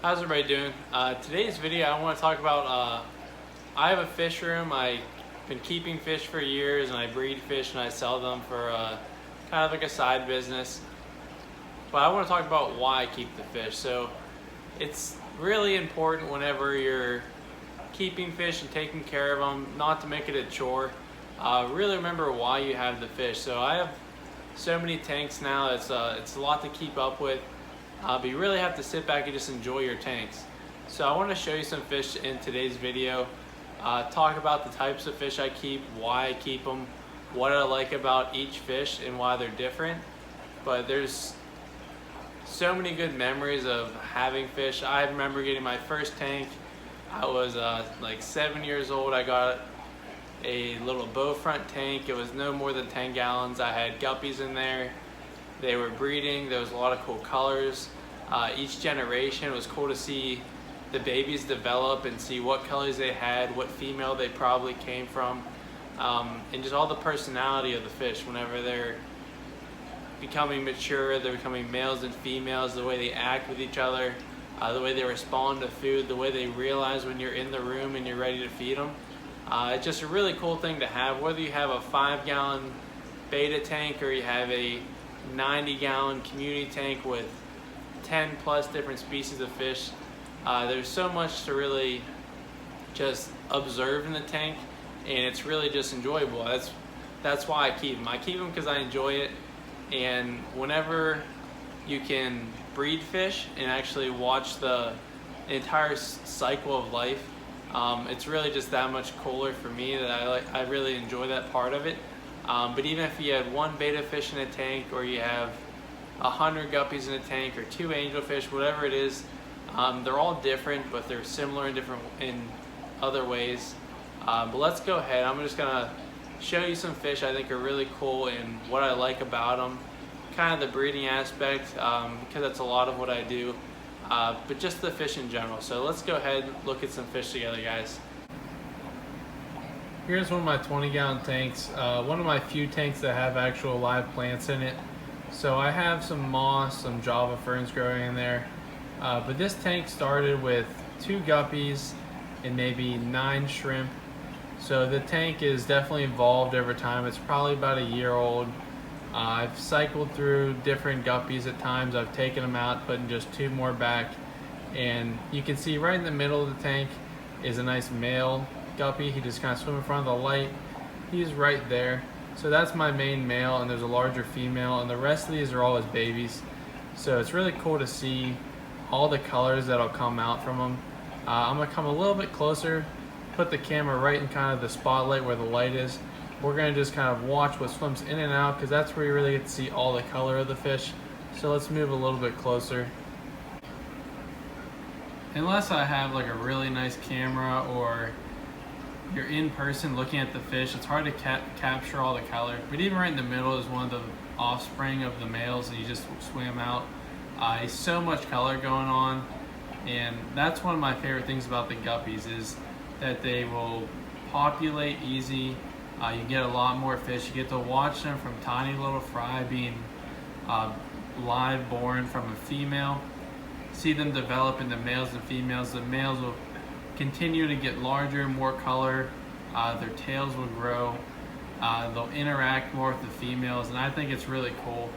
How's everybody doing? Today's video I want to talk about, I have a fish room. I've been keeping fish for years and I breed fish and I sell them for kind of like a side business. But I want to talk about why I keep the fish. So it's really important whenever you're keeping fish and taking care of them, not to make it a chore. Really remember why you have the fish. So I have so many tanks now, it's a lot to keep up with. But you really have to sit back and just enjoy your tanks. So I want to show you some fish in today's video, talk about the types of fish I keep, why I keep them, what I like about each fish and why they're different. But there's so many good memories of having fish. I remember getting my first tank. I was like 7 years old. I got a little bow front tank. It was no more than 10 gallons. I had guppies in there. They were breeding. There was a lot of cool colors. Each generation, it was cool to see the babies develop and see what colors they had, what female they probably came from, and just all the personality of the fish whenever they're becoming mature, they're becoming males and females, the way they act with each other, the way they respond to food, the way they realize when you're in the room and you're ready to feed them. It's just a really cool thing to have, whether you have a 5-gallon beta tank or you have a 90-gallon community tank with 10 plus different species of fish. There's so much to really just observe in the tank, and it's really just enjoyable. That's why I keep them. I keep them because I enjoy it, and whenever you can breed fish and actually watch the entire cycle of life, it's really just that much cooler for me that I really enjoy that part of it. But even if you had one beta fish in a tank, or you have 100 guppies in a tank, or 2 angelfish, whatever it is, they're all different, but they're similar in other ways. But let's go ahead. I'm just gonna show you some fish I think are really cool and what I like about them, kind of the breeding aspect, because that's a lot of what I do, but just the fish in general. So let's go ahead and look at some fish together, guys. Here's one of my 20-gallon tanks, one of my few tanks that have actual live plants in it. So I have some moss, some java ferns growing in there, but this tank started with 2 guppies and maybe 9 shrimp. So the tank is definitely evolved over time. It's probably about a year old. I've cycled through different guppies at times. I've taken them out, putting just 2 more back, and you can see right in the middle of the tank is a nice male guppy. He just kind of swims in front of the light. He's right there. So that's my main male, and there's a larger female, and the rest of these are all his babies. So it's really cool to see all the colors that'll come out from them. I'm gonna come a little bit closer, put the camera right in kind of the spotlight where the light is. We're gonna just kind of watch what swims in and out, because that's where you really get to see all the color of the fish. So let's move a little bit closer. Unless I have like a really nice camera, or you're in person looking at the fish, it's hard to capture all the color. But even right in the middle is one of the offspring of the males, and you just swim out. It's so much color going on, and that's one of my favorite things about the guppies, is that they will populate easy. You get a lot more fish. You get to watch them from tiny little fry being live born from a female, see them develop into males and females. The males will continue to get larger, more color, their tails will grow, they'll interact more with the females, and I think it's really cool.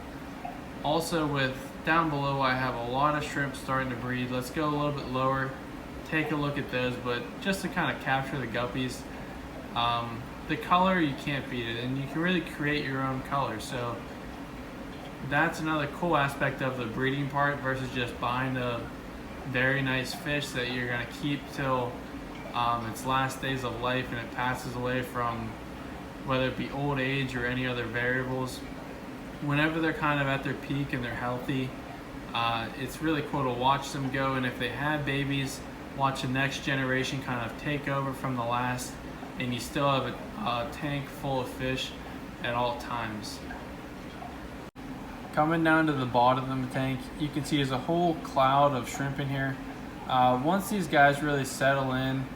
Also, with down below, I have a lot of shrimp starting to breed. Let's go a little bit lower, take a look at those, but just to kind of capture the guppies. The color, you can't beat it, and you can really create your own color. So that's another cool aspect of the breeding part versus just buying a very nice fish that you're gonna keep till its last days of life, and it passes away from whether it be old age or any other variables. Whenever they're kind of at their peak and they're healthy, it's really cool to watch them go, and if they have babies, watch the next generation kind of take over from the last, and you still have a tank full of fish at all times. Coming down to the bottom of the tank, you can see there's a whole cloud of shrimp in here. Once these guys really settle in,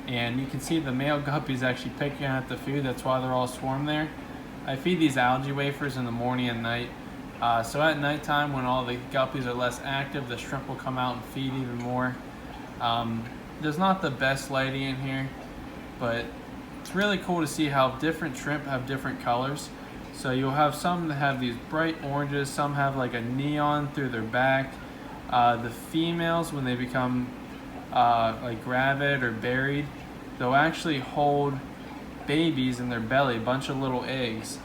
and you can see the male guppies actually picking at the food, that's why they're all swarmed there. I feed these algae wafers in the morning and night, So at nighttime, when all the guppies are less active, the shrimp will come out and feed even more. There's not the best lighting in here, but it's really cool to see how different shrimp have different colors. So you'll have some that have these bright oranges, some have like a neon through their back. The females, when they become like gravid or buried, they'll actually hold babies in their belly, a bunch of little eggs.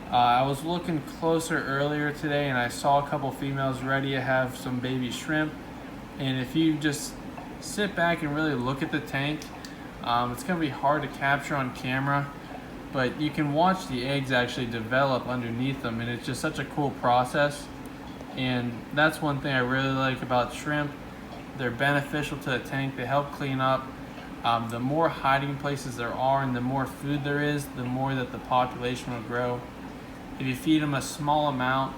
I was looking closer earlier today and I saw a couple females ready to have some baby shrimp. And if you just sit back and really look at the tank, it's going to be hard to capture on camera, but you can watch the eggs actually develop underneath them, and it's just such a cool process. And that's one thing I really like about shrimp. They're beneficial to the tank. They help clean up. The more hiding places there are and the more food there is, the more that the population will grow. If you feed them a small amount,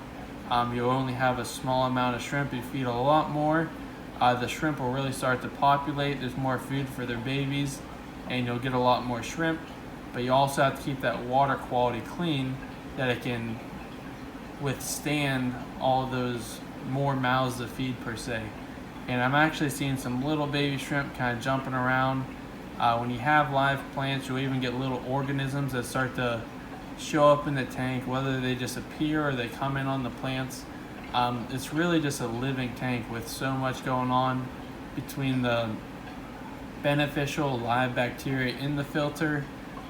you'll only have a small amount of shrimp. If you feed a lot more, the shrimp will really start to populate. There's more food for their babies and you'll get a lot more shrimp. But you also have to keep that water quality clean, that it can withstand all those more mouths to feed per se. And I'm actually seeing some little baby shrimp kind of jumping around. When you have live plants, you'll even get little organisms that start to show up in the tank, whether they just appear or they come in on the plants. It's really just a living tank with so much going on between the beneficial live bacteria in the filter,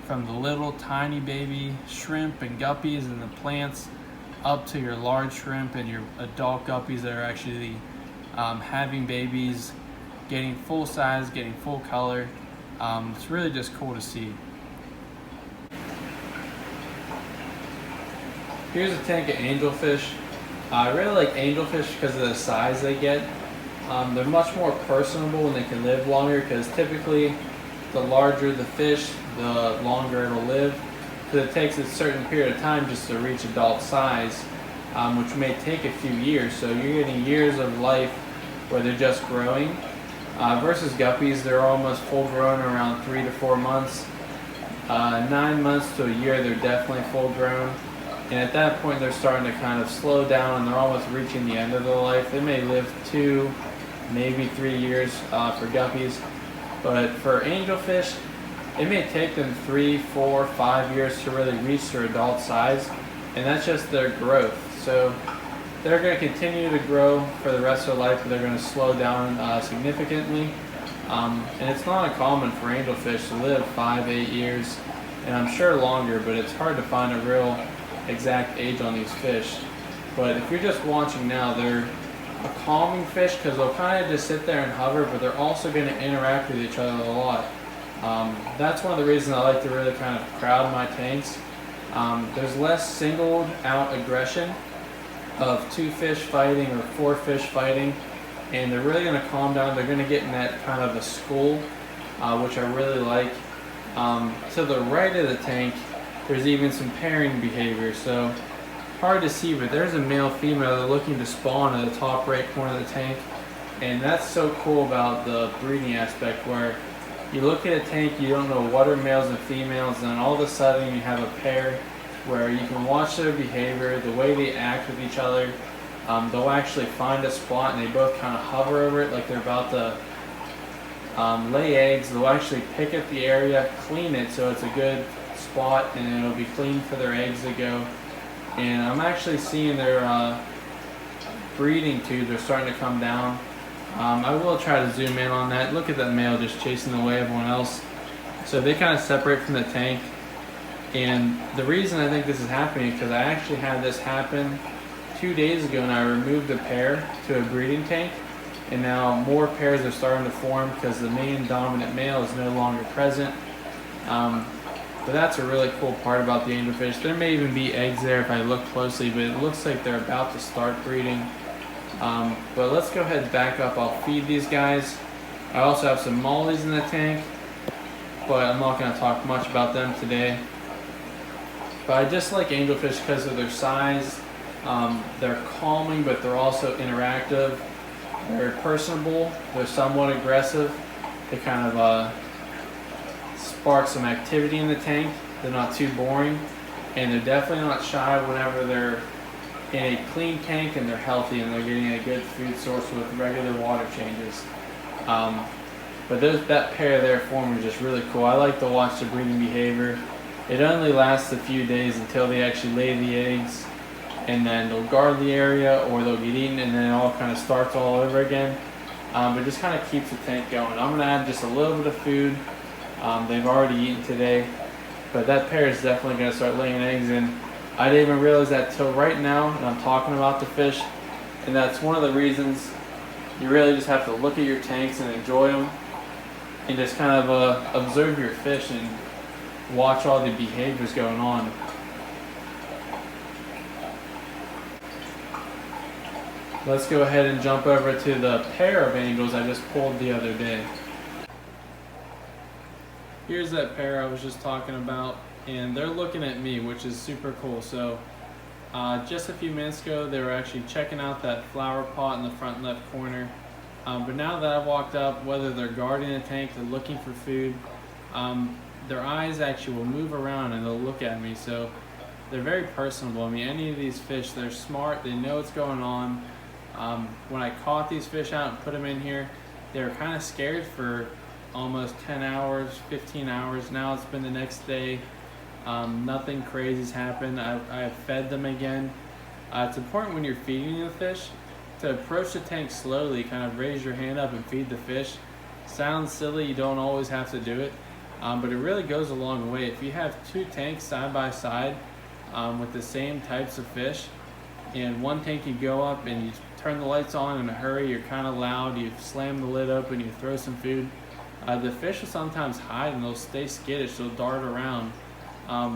from the little tiny baby shrimp and guppies and the plants, up to your large shrimp and your adult guppies that are actually having babies, getting full size, getting full color. It's really just cool to see. Here's a tank of angelfish. I really like angelfish because of the size they get. They're much more personable and they can live longer, because typically the larger the fish, the longer it'll live. Because it takes a certain period of time just to reach adult size, which may take a few years. So you're getting years of life where they're just growing. Versus guppies, they're almost full grown around 3 to 4 months. 9 months to a year, they're definitely full grown. And at that point, they're starting to kind of slow down and they're almost reaching the end of their life. They may live 2, maybe 3 years for guppies. But for angelfish, it may take them 3, 4, 5 years to really reach their adult size. And that's just their growth. So they're going to continue to grow for the rest of their life, but they're going to slow down significantly. And it's not uncommon for angelfish to live 5, 8 years, and I'm sure longer, but it's hard to find a real exact age on these fish. But if you're just watching now, they're a calming fish because they'll kind of just sit there and hover, but they're also going to interact with each other a lot. That's one of the reasons I like to really kind of crowd my tanks. There's less singled out aggression of 2 fish fighting or 4 fish fighting, and they're really going to calm down. They're going to get in that kind of a school, which I really like. To the right of the tank, there's even some pairing behavior, so hard to see, but there's a male female they're looking to spawn at the top right corner of the tank. And that's so cool about the breeding aspect, where you look at a tank, you don't know what are males and females, and then all of a sudden you have a pair where you can watch their behavior, the way they act with each other. They'll actually find a spot and they both kind of hover over it like they're about to lay eggs. They'll actually pick at the area, clean it so it's a good spot, and it'll be clean for their eggs to go. And I'm actually seeing their breeding tubes are starting to come down. I will try to zoom in on that. Look at that male just chasing away everyone else. So they kind of separate from the tank. And the reason I think this is happening is because I actually had this happen 2 days ago, and I removed a pair to a breeding tank. And now more pairs are starting to form because the main dominant male is no longer present. But that's a really cool part about the angelfish. There may even be eggs there if I look closely, but it looks like they're about to start breeding. But let's go ahead and back up. I'll feed these guys. I also have some mollies in the tank, but I'm not going to talk much about them today. But I just like angelfish because of their size. They're calming, but they're also interactive. They're personable. They're somewhat aggressive. They kind of spark some activity in the tank. They're not too boring, and they're definitely not shy whenever they're in a clean tank and they're healthy and they're getting a good food source with regular water changes. But that pair there forming is just really cool. I like to watch the breeding behavior. It only lasts a few days until they actually lay the eggs, and then they'll guard the area or they'll get eaten, and then it all kind of starts all over again. But it just kind of keeps the tank going. I'm going to add just a little bit of food. They've already eaten today, but that pair is definitely going to start laying eggs, and I didn't even realize that till right now, and I'm talking about the fish, and that's one of the reasons you really just have to look at your tanks and enjoy them, and just kind of observe your fish and watch all the behaviors going on. Let's go ahead and jump over to the pair of angels I just pulled the other day. Here's that pair I was just talking about, and they're looking at me, which is super cool. So just a few minutes ago they were actually checking out that flower pot in the front left corner, but now that I've walked up, whether they're guarding the tank, they're looking for food, their eyes actually will move around and they'll look at me. So they're very personable. I mean, any of these fish, they're smart, they know what's going on. When I caught these fish out and put them in here, they were kind of scared for almost 10 hours, 15 hours. Now it's been the next day. Nothing crazy's happened. I fed them again. It's important when you're feeding the fish to approach the tank slowly, kind of raise your hand up and feed the fish. Sounds silly, you don't always have to do it, but it really goes a long way. If you have two tanks side by side with the same types of fish, and one tank you go up and you turn the lights on in a hurry, you're kind of loud, you slam the lid open, you throw some food, the fish will sometimes hide and they'll stay skittish, they'll dart around.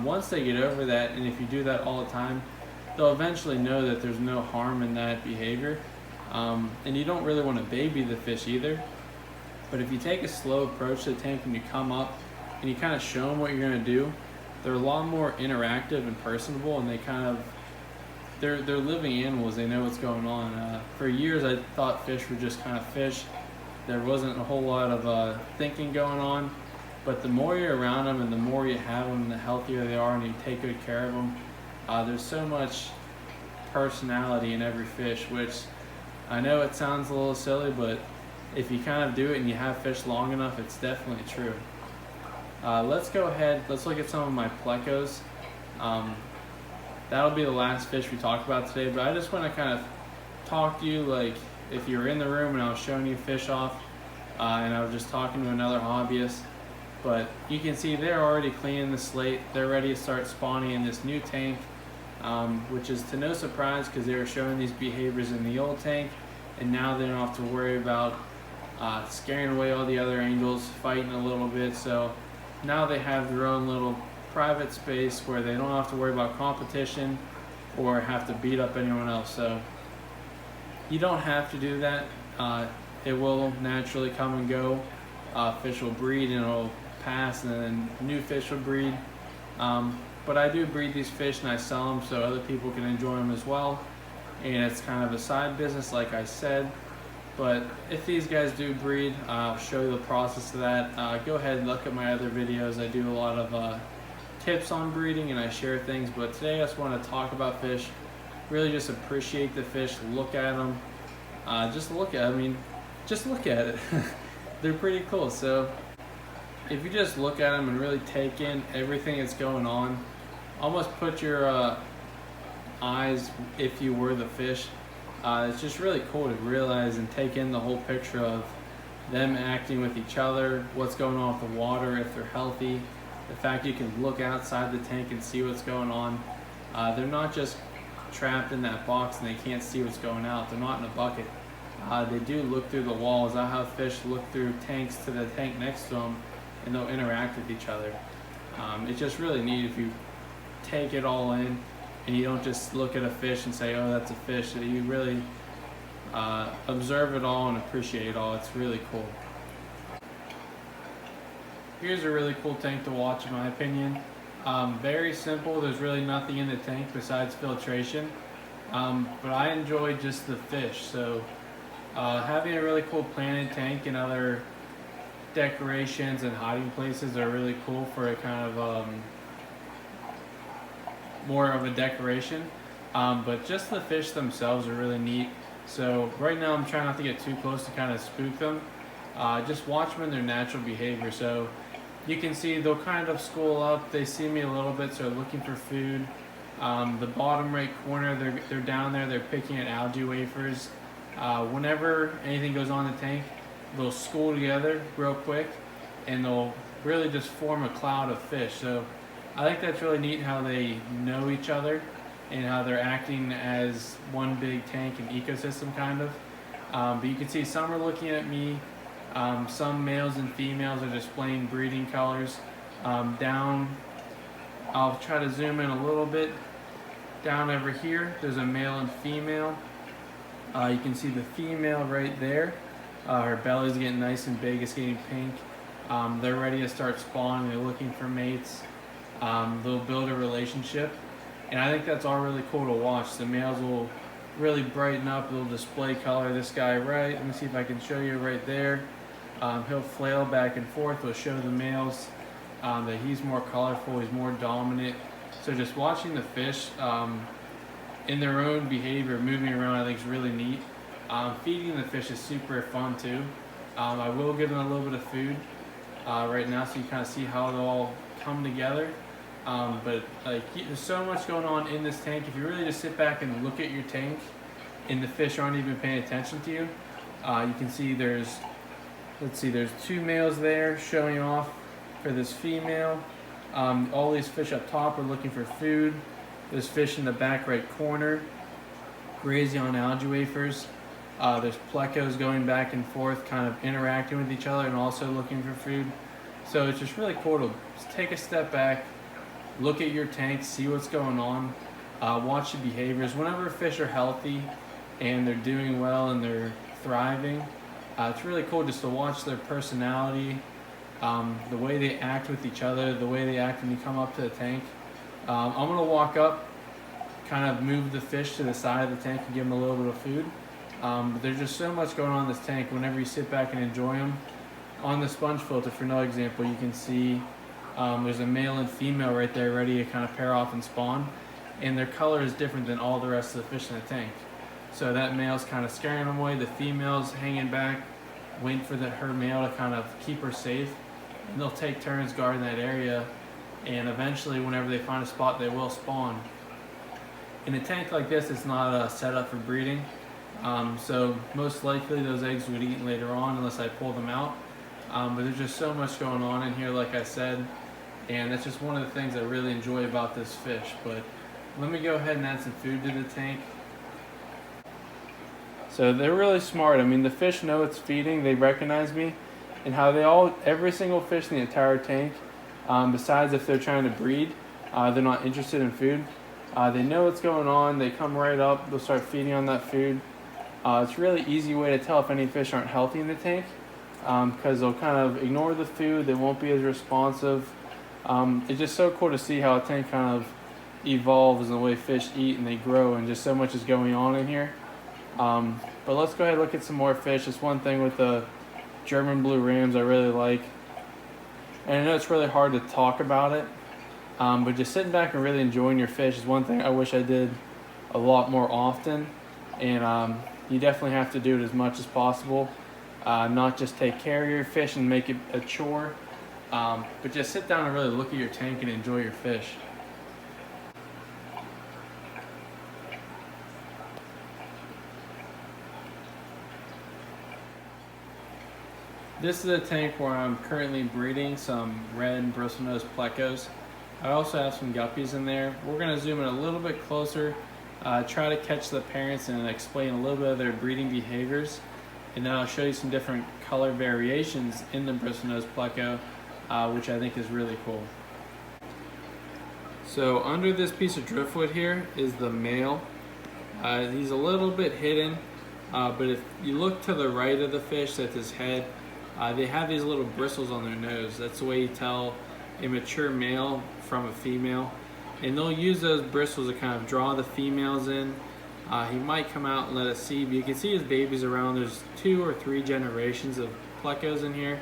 Once they get over that, and if you do that all the time, they'll eventually know that there's no harm in that behavior. And you don't really want to baby the fish either. But if you take a slow approach to the tank when you come up and you kind of show them what you're going to do, they're a lot more interactive and personable, and they kind of, they're living animals, they know what's going on. For years I thought fish were just kind of fish. There wasn't a whole lot of thinking going on, but the more you're around them and the more you have them, the healthier they are, and you take good care of them. There's so much personality in every fish, which I know it sounds a little silly, but if you kind of do it and you have fish long enough, it's definitely true. Let's go ahead, let's look at some of my plecos. That'll be the last fish we talk about today, but I just want to kind of talk to you like if you were in the room and I was showing you fish off, and I was just talking to another hobbyist. But you can see they're already cleaning the slate, they're ready to start spawning in this new tank, which is to no surprise because they were showing these behaviors in the old tank, and now they don't have to worry about scaring away all the other angels, fighting a little bit. So now they have their own little private space where they don't have to worry about competition or have to beat up anyone else. So you don't have to do that. It will naturally come and go. Fish will breed and it'll pass, and then new fish will breed. But I do breed these fish and I sell them so other people can enjoy them as well. And it's kind of a side business, like I said. But if these guys do breed, I'll show you the process of that. Go ahead and look at my other videos. I do a lot of tips on breeding and I share things. But today I just want to talk about fish. Really just appreciate the fish, look at them. Just look at it. They're pretty cool. So if you just look at them and really take in everything that's going on, almost put your eyes, if you were the fish, it's just really cool to realize and take in the whole picture of them acting with each other, what's going on with the water, if they're healthy, the fact you can look outside the tank and see what's going on. They're not just trapped in that box and they can't see what's going out. They're not in a bucket. They do look through the walls. I have fish look through tanks to the tank next to them, and they'll interact with each other. It's just really neat if you take it all in and you don't just look at a fish and say, oh, that's a fish. That you really observe it all and appreciate it all. It's really cool. Here's a really cool tank to watch in my opinion. Very simple. There's really nothing in the tank besides filtration, but I enjoy just the fish. So having a really cool planted tank and other decorations and hiding places are really cool for a kind of more of a decoration. But just the fish themselves are really neat. So right now I'm trying not to get too close to kind of spook them. Just watch them in their natural behavior. So you can see they'll kind of school up. They see me a little bit, so they're looking for food. The bottom right corner, they're down there. They're picking at algae wafers. Whenever anything goes on in the tank, they'll school together real quick, and they'll really just form a cloud of fish. So I think that's really neat how they know each other and how they're acting as one big tank and ecosystem kind of. But you can see some are looking at me. Some males and females are displaying breeding colors. Down, I'll try to zoom in a little bit. Down over here, there's a male and female. You can see the female right there. Her belly's getting nice and big, it's getting pink. They're ready to start spawning, they're looking for mates. They'll build a relationship. And I think that's all really cool to watch. The males will really brighten up, they'll display color. This guy right, let me see if I can show you right there. He'll flail back and forth, he'll show the males that he's more colorful, he's more dominant. So just watching the fish in their own behavior, moving around, I think is really neat. Feeding the fish is super fun too. I will give them a little bit of food right now, so you kind of see how they'll all come together. But there's so much going on in this tank. If you really just sit back and look at your tank and the fish aren't even paying attention to you, you can see there's 2 males there showing off for this female. All these fish up top are looking for food. There's fish in the back right corner grazing on algae wafers. There's plecos going back and forth, kind of interacting with each other and also looking for food. So it's just really cool to just take a step back, look at your tank, see what's going on, watch the behaviors. Whenever fish are healthy and they're doing well and they're thriving, it's really cool just to watch their personality, the way they act with each other, the way they act when you come up to the tank. I'm going to walk up, kind of move the fish to the side of the tank and give them a little bit of food. But there's just so much going on in this tank whenever you sit back and enjoy them. On the sponge filter, for no example, you can see there's a male and female right there ready to kind of pair off and spawn. And their color is different than all the rest of the fish in the tank. So that male's kind of scaring them away. The female's hanging back, waiting for her male to kind of keep her safe. And they'll take turns guarding that area. And eventually, whenever they find a spot, they will spawn. In a tank like this, it's not set up for breeding. So most likely those eggs would eat later on unless I pull them out. But there's just so much going on in here, like I said. And that's just one of the things I really enjoy about this fish. But let me go ahead and add some food to the tank. So they're really smart. I mean, the fish know it's feeding, they recognize me. And how every single fish in the entire tank, besides if they're trying to breed, they're not interested in food. They know what's going on, they come right up, they'll start feeding on that food. It's a really easy way to tell if any fish aren't healthy in the tank, because they'll kind of ignore the food, they won't be as responsive. It's just so cool to see how a tank kind of evolves in the way fish eat and they grow, and just so much is going on in here. But let's go ahead and look at some more fish. It's one thing with the German blue rams I really like. And I know it's really hard to talk about it, but just sitting back and really enjoying your fish is one thing I wish I did a lot more often. And you definitely have to do it as much as possible. Not just take care of your fish and make it a chore, but just sit down and really look at your tank and enjoy your fish. This is a tank where I'm currently breeding some red bristlenose plecos. I also have some guppies in there. We're going to zoom in a little bit closer, try to catch the parents and explain a little bit of their breeding behaviors. And then I'll show you some different color variations in the bristlenose pleco, which I think is really cool. So under this piece of driftwood here is the male. He's a little bit hidden, but if you look to the right of the fish, that's his head. They have these little bristles on their nose. That's the way you tell a mature male from a female. And they'll use those bristles to kind of draw the females in. He might come out and let us see, but you can see his babies around. There's 2 or 3 generations of plecos in here.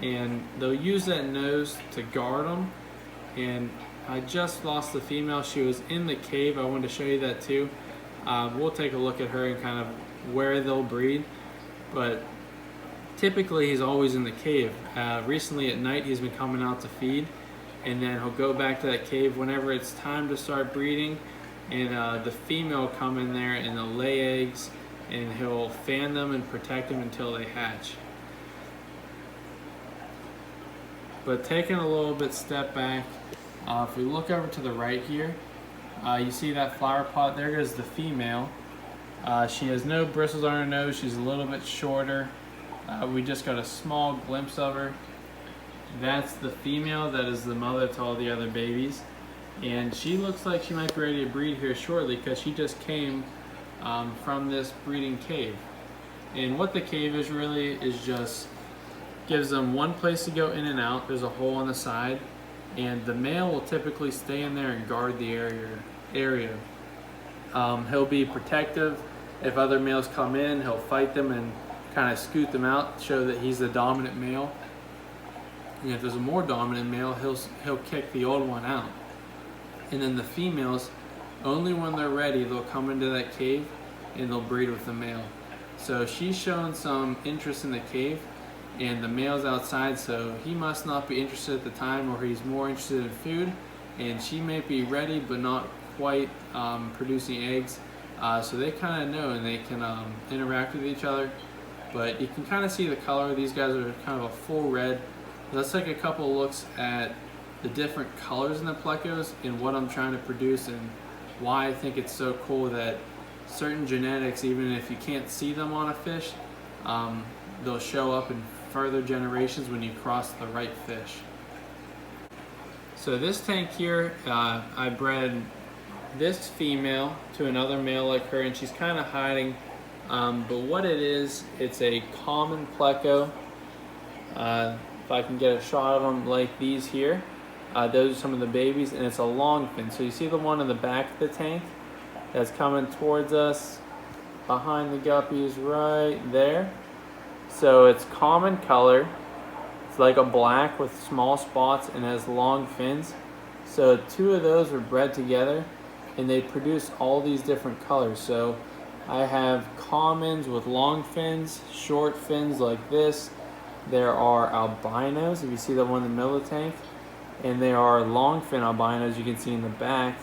And they'll use that nose to guard them. And I just lost the female. She was in the cave. I wanted to show you that too. We'll take a look at her and kind of where they'll breed, but typically he's always in the cave. Recently at night he's been coming out to feed, and then he'll go back to that cave whenever it's time to start breeding, and the female will come in there and they'll lay eggs, and he'll fan them and protect them until they hatch. But taking a little bit step back, if we look over to the right here, you see that flower pot? There goes the female. She has no bristles on her nose. She's a little bit shorter. We just got a small glimpse of her. That's the female. That is the mother to all the other babies. And she looks like she might be ready to breed here shortly because she just came from this breeding cave. And what the cave is really is just gives them one place to go in and out. There's a hole on the side, and the male will typically stay in there and guard the area. He'll be protective. If other males come in, he'll fight them and kind of scoot them out, show that he's the dominant male. And if there's a more dominant male, he'll kick the old one out. And then the females, only when they're ready, they'll come into that cave and they'll breed with the male. So she's shown some interest in the cave, and the male's outside, so he must not be interested at the time, or he's more interested in food, and she may be ready but not quite producing eggs. So they kind of know, and they can interact with each other. But you can kind of see the color. These guys are kind of a full red. Let's take a couple looks at the different colors in the plecos and what I'm trying to produce, and why I think it's so cool that certain genetics, even if you can't see them on a fish, they'll show up in further generations when you cross the right fish. So this tank here, I bred this female to another male like her, and she's kind of hiding. But what it is, it's a common pleco. If I can get a shot of them like these here, those are some of the babies, and it's a long fin. So you see the one in the back of the tank that's coming towards us behind the guppies right there. So it's common color. It's like a black with small spots and has long fins. So two of those were bred together, and they produce all these different colors. So I have commons with long fins, short fins like this. There are albinos, if you see the one in the middle of the tank, and there are long fin albinos you can see in the back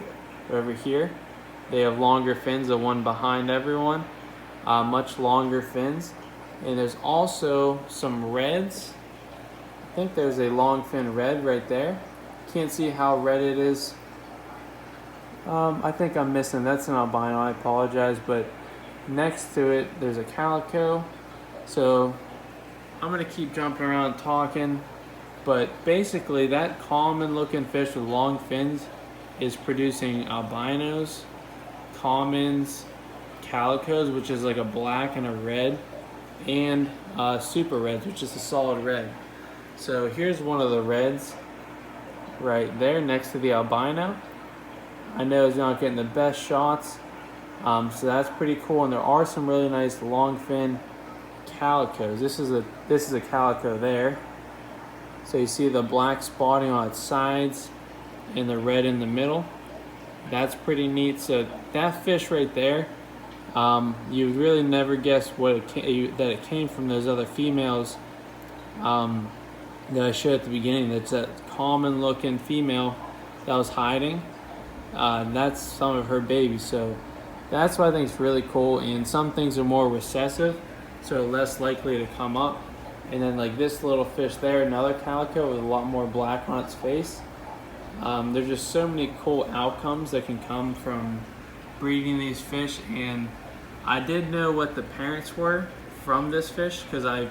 over here. They have longer fins, the one behind everyone, much longer fins. And there's also some reds. I think there's a long fin red right there. Can't see how red it is. I think I'm missing, that's an albino, I apologize, but next to it there's a calico. So I'm gonna keep jumping around talking, but basically that common looking fish with long fins is producing albinos, commons, calicos, which is like a black and a red, and super reds, which is a solid red. So here's one of the reds right there next to the albino. I know it's not getting the best shots, so that's pretty cool. And there are some really nice long fin calicos. This is a calico there. So you see the black spotting on its sides and the red in the middle. That's pretty neat. So that fish right there, you really never guess that it came from those other females that I showed at the beginning. That's that common looking female that was hiding. That's some of her babies. So that's what I think is really cool. And some things are more recessive, so less likely to come up. And then like this little fish there, another calico with a lot more black on its face. There's just so many cool outcomes that can come from breeding these fish. And I did know what the parents were from this fish because I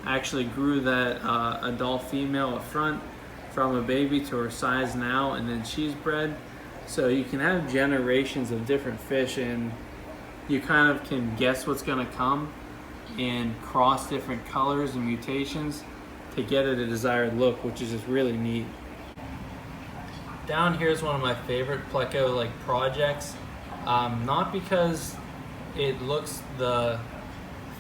actually grew that adult female up front from a baby to her size now, and then she's bred. So you can have generations of different fish, and you kind of can guess what's going to come and cross different colors and mutations to get at a desired look, which is just really neat. Down here is one of my favorite pleco projects, not because it looks the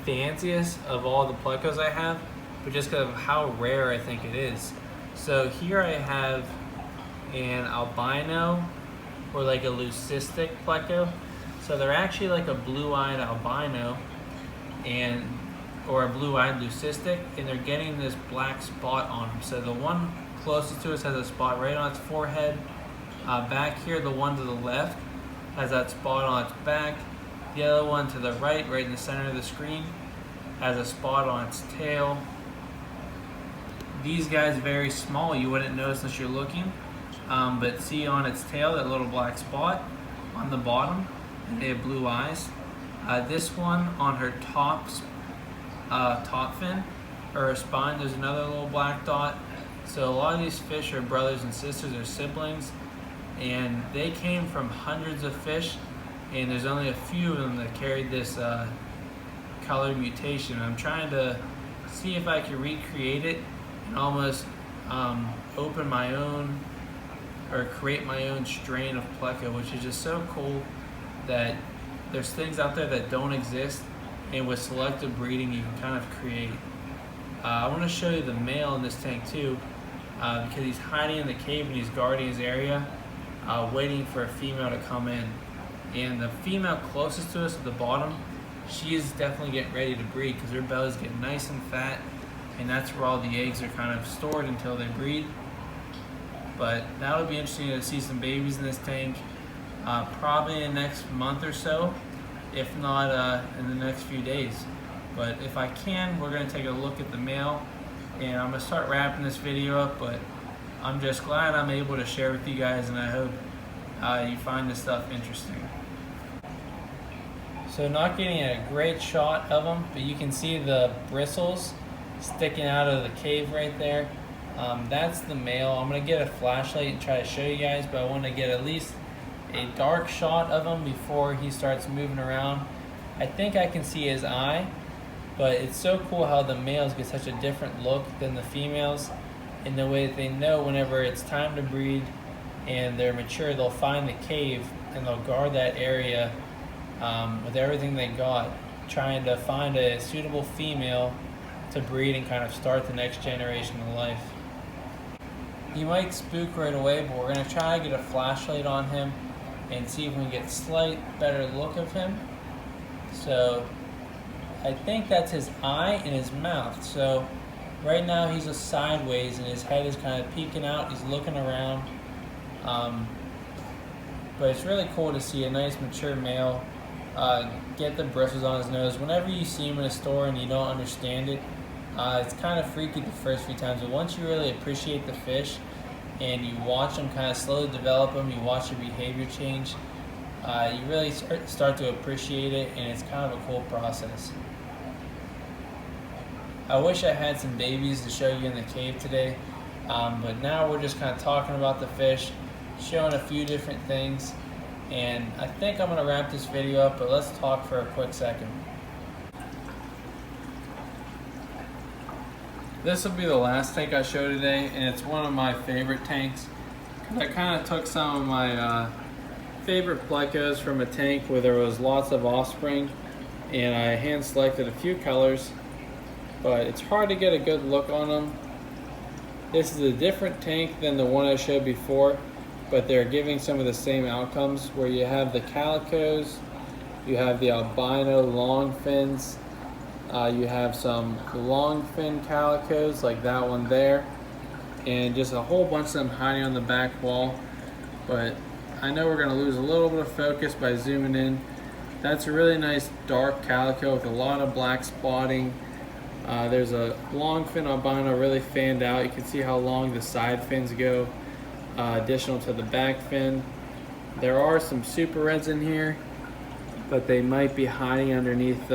fanciest of all the plecos I have, but just because of how rare I think it is. So here I have and albino, or like a leucistic pleco. So they're actually like a blue-eyed albino or a blue-eyed leucistic, and they're getting this black spot on them. So the one closest to us has a spot right on its forehead. Back here, the one to the left has that spot on its back. The other one to the right in the center of the screen, has a spot on its tail. These guys are very small, you wouldn't notice unless you're looking. But see on its tail, that little black spot on the bottom, and they have blue eyes. This one on her top fin, or her spine, there's another little black dot. So a lot of these fish are brothers and sisters or siblings, and they came from hundreds of fish, and there's only a few of them that carried this color mutation. I'm trying to see if I can recreate it and almost open my own, or create my own strain of pleco, which is just so cool that there's things out there that don't exist, and with selective breeding you can kind of create. I want to show you the male in this tank too, because he's hiding in the cave and he's guarding his area, waiting for a female to come in. And the female closest to us at the bottom, she is definitely getting ready to breed because her belly's getting nice and fat, and that's where all the eggs are kind of stored until they breed. But that'll be interesting to see some babies in this tank, probably in the next month or so, if not in the next few days. But if I can, we're gonna take a look at the male, and I'm gonna start wrapping this video up, but I'm just glad I'm able to share with you guys, and I hope you find this stuff interesting. So not getting a great shot of them, but you can see the bristles sticking out of the cave right there. That's the male. I'm gonna get a flashlight and try to show you guys, but I want to get at least a dark shot of him before he starts moving around. I think I can see his eye, but it's so cool how the males get such a different look than the females, in the way that they know whenever it's time to breed and they're mature, they'll find the cave and they'll guard that area with everything they got, trying to find a suitable female to breed and kind of start the next generation of life. He might spook right away, but we're going to try to get a flashlight on him and see if we can get a slight better look of him. So I think that's his eye and his mouth. So right now he's just sideways and his head is kind of peeking out. He's looking around. But it's really cool to see a nice mature male get the bristles on his nose. Whenever you see him in a store and you don't understand it, it's kind of freaky the first few times, but once you really appreciate the fish and you watch them kind of slowly develop them, you watch their behavior change, you really start to appreciate it, and it's kind of a cool process. I wish I had some babies to show you in the cave today, but now we're just kind of talking about the fish, showing a few different things, and I think I'm going to wrap this video up, but let's talk for a quick second. This will be the last tank I show today, and it's one of my favorite tanks. I kind of took some of my favorite plecos from a tank where there was lots of offspring, and I hand selected a few colors, but it's hard to get a good look on them. This is a different tank than the one I showed before, but they're giving some of the same outcomes, where you have the calicos, you have the albino long fins, you have some long fin calicos like that one there, and just a whole bunch of them hiding on the back wall. But I know we're going to lose a little bit of focus by zooming in. That's a really nice dark calico with a lot of black spotting. There's a long fin albino really fanned out. You can see how long the side fins go, additional to the back fin. There are some super reds in here, but they might be hiding underneath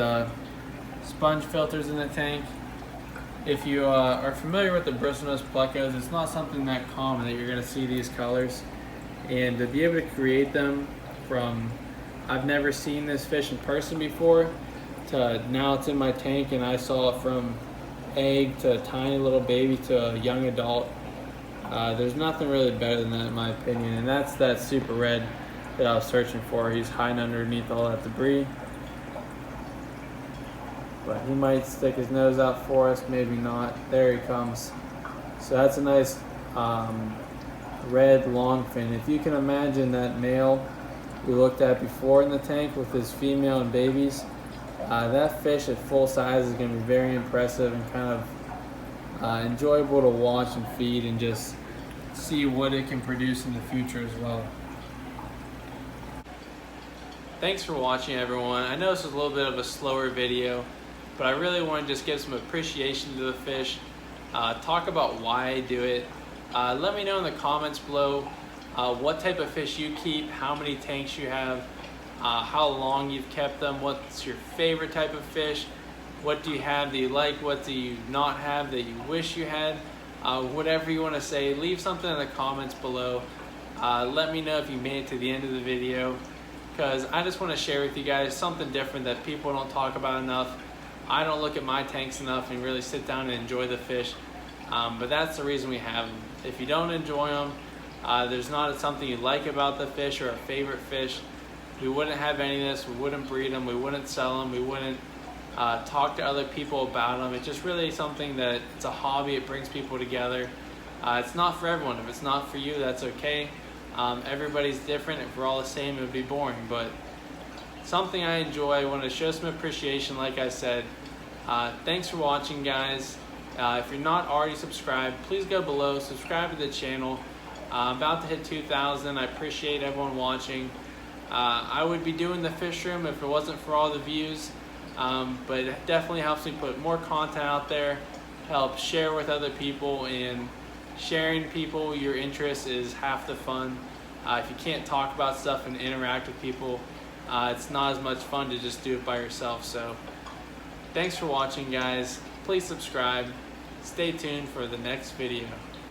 sponge filters in the tank. If you are familiar with the bristlenose plecos, it's not something that common that you're going to see these colors, and to be able to create them from I've never seen this fish in person before to now it's in my tank and I saw it from egg to a tiny little baby to a young adult, there's nothing really better than that in my opinion. And that's that super red that I was searching for. He's hiding underneath all that debris. But he might stick his nose out for us, maybe not. There he comes. So that's a nice red longfin. If you can imagine that male we looked at before in the tank with his female and babies, that fish at full size is going to be very impressive and kind of enjoyable to watch and feed and just see what it can produce in the future as well. Thanks for watching, everyone. I know this was a little bit of a slower video, but I really want to just give some appreciation to the fish, talk about why I do it. Let me know in the comments below what type of fish you keep, how many tanks you have, how long you've kept them, what's your favorite type of fish, what do you have that you like, what do you not have that you wish you had, whatever you want to say. Leave something in the comments below. Let me know if you made it to the end of the video, because I just want to share with you guys something different that people don't talk about enough. I don't look at my tanks enough and really sit down and enjoy the fish, but that's the reason we have them. If you don't enjoy them, there's not something you like about the fish or a favorite fish, we wouldn't have any of this, we wouldn't breed them, we wouldn't sell them, we wouldn't talk to other people about them. It's just really something that it's a hobby, it brings people together. It's not for everyone. If it's not for you, that's okay. Everybody's different. If we're all the same, it would be boring, but something I enjoy. I want to show some appreciation, like I said. Thanks for watching, guys. If you're not already subscribed, please go below, subscribe to the channel. About to hit 2,000. I appreciate everyone watching. I would be doing the fish room if it wasn't for all the views, but it definitely helps me put more content out there, help share with other people, and sharing people your interests is half the fun. If you can't talk about stuff and interact with people, it's not as much fun to just do it by yourself. So thanks for watching, guys. Please subscribe. Stay tuned for the next video.